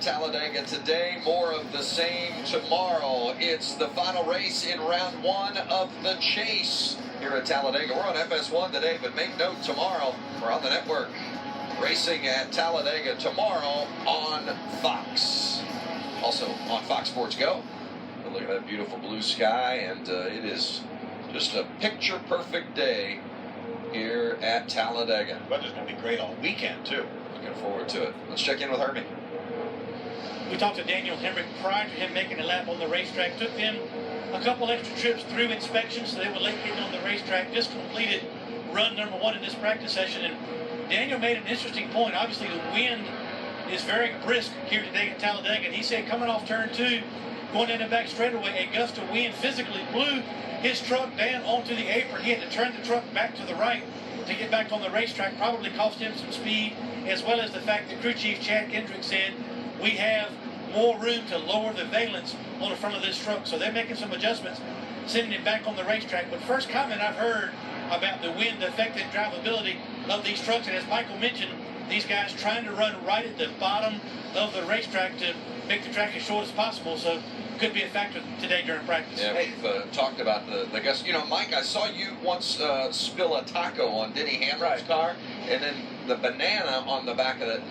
Talladega today. More of the same tomorrow. It's the final race in round one of the chase here at Talladega. We're on FS1 today, but make note, tomorrow we're on the network. Racing at Talladega tomorrow on Fox. Also on Fox Sports Go. Look at that beautiful blue sky, and it is just a picture-perfect day here at Talladega. Weather's going to be great all weekend, too. Looking forward to it. Let's check in with Herbie. We talked to Daniel Hemrick prior to him making a lap on the racetrack. Took them a couple extra trips through inspection, so they were late getting on the racetrack. Just completed run number one in this practice session, and Daniel made an interesting point. Obviously, the wind is very brisk here today at Talladega, and he said coming off turn two, going in the back straightaway, a gust of wind physically blew his truck down onto the apron. He had to turn the truck back to the right to get back on the racetrack. Probably cost him some speed, as well as the fact that crew chief Chad Kendrick said we have more room to lower the valence on the front of this truck. So they're making some adjustments, sending him back on the racetrack. But first comment I've heard about the wind affected drivability of these trucks, and as Michael mentioned, these guys trying to run right at the bottom of the racetrack to make the track as short as possible. So could be a factor today during practice. Yeah, we've talked about the guys. You know, Mike, I saw you once spill a taco on Denny Hamlin's car, and then the banana on the back of it.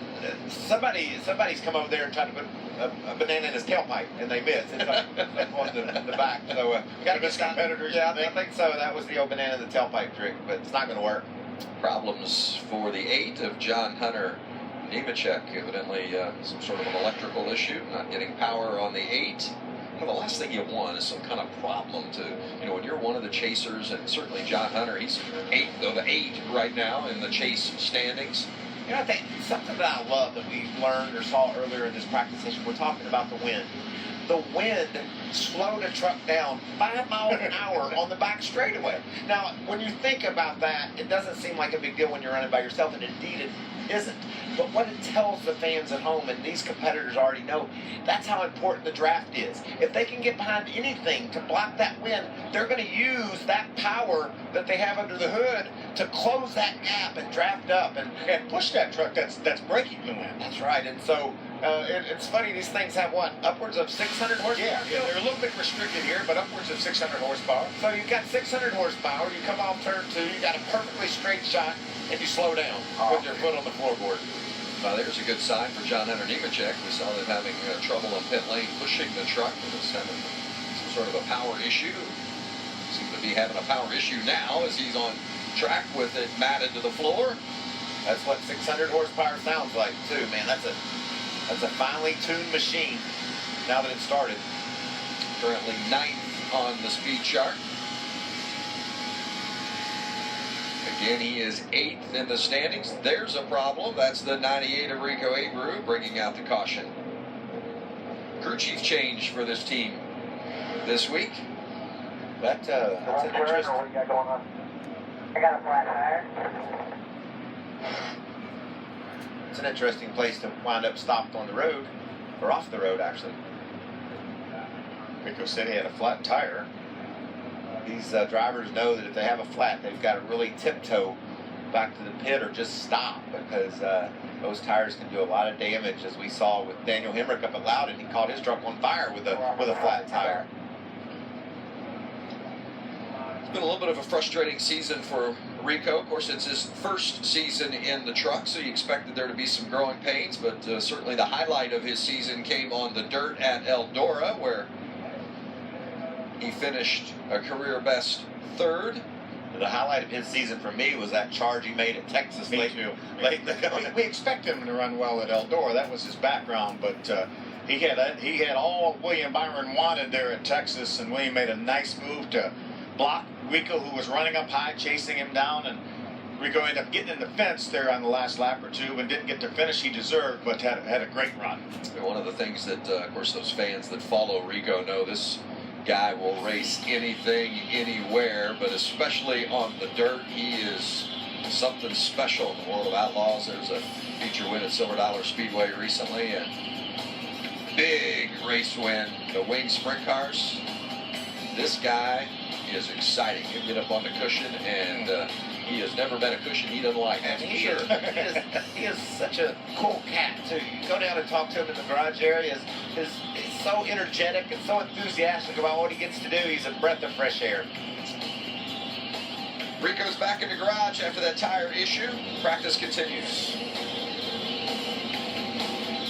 Somebody's come over there and tried to put a banana in his tailpipe, and they missed. It's like on the back. So got to miss competitors. Yeah, I think so. That was the old banana in the tailpipe trick, but it's not going to work. Problems for the 8 of John Hunter Nemechek. Evidently some sort of an electrical issue, not getting power on the 8. You know, the last thing you want is some kind of problem to, you know, when you're one of the chasers, and certainly John Hunter, he's 8th of 8 right now in the chase standings. You know, I think something that I love that we learned or saw earlier in this practice session, we're talking about the wind. The wind slowed a truck down 5 miles an hour on the back straightaway. Now, when you think about that, it doesn't seem like a big deal when you're running by yourself, and indeed it isn't. But what it tells the fans at home, and these competitors already know, that's how important the draft is. If they can get behind anything to block that wind, they're going to use that power that they have under the hood to close that gap and draft up and push that truck that's breaking the wind. That's right. And so it's funny, these things have what, upwards of 600 horsepower? Yeah, they're a little bit restricted here, but upwards of 600 horsepower. So you've got 600 horsepower, you come off turn two, you got a perfectly straight shot, and you slow down with your foot on the floorboard. There's a good sign for John Hunter Nemechek. We saw them having trouble in pit lane pushing the truck. It was having some sort of a power issue. Seems to be having a power issue now as he's on track with it matted to the floor. That's what 600 horsepower sounds like too, man. That's a finely tuned machine now that it's started. Currently 9th on the speed chart. Again, he is 8th in the standings. There's a problem. That's the 98 of Rico Abreu bringing out the caution. Crew chief change for this team this week. That's an interesting. What you got going on? I got a flat tire. It's an interesting place to wind up stopped on the road, or off the road actually. Rico said he had a flat tire. These drivers know that if they have a flat, they've got to really tiptoe back to the pit or just stop, because those tires can do a lot of damage, as we saw with Daniel Hemrick up at Loudon. He caught his truck on fire with a flat tire. It's been a little bit of a frustrating season for Rico. Of course, it's his first season in the truck, so you expected there to be some growing pains, but certainly the highlight of his season came on the dirt at Eldora, where he finished a career best 3rd. The highlight of his season for me was that charge he made at Texas late. We expect him to run well at Eldora. That was his background, but he had all William Byron wanted there at Texas, and William made a nice move to block Rico, who was running up high, chasing him down, and Rico ended up getting in the fence there on the last lap or two and didn't get the finish he deserved, but had a great run. One of the things that, of course, those fans that follow Rico know, this guy will race anything, anywhere, but especially on the dirt, he is something special in the world of outlaws. There's a feature win at Silver Dollar Speedway recently, and big race win, the Wing Sprint Cars. This guy is exciting. He'll get up on the cushion and He has never been a cushion he doesn't like. And That's for he sure. is such a cool cat, too. You go down and talk to him in the garage area. He's so energetic and so enthusiastic about what he gets to do. He's a breath of fresh air. Rico's back in the garage after that tire issue. Practice continues.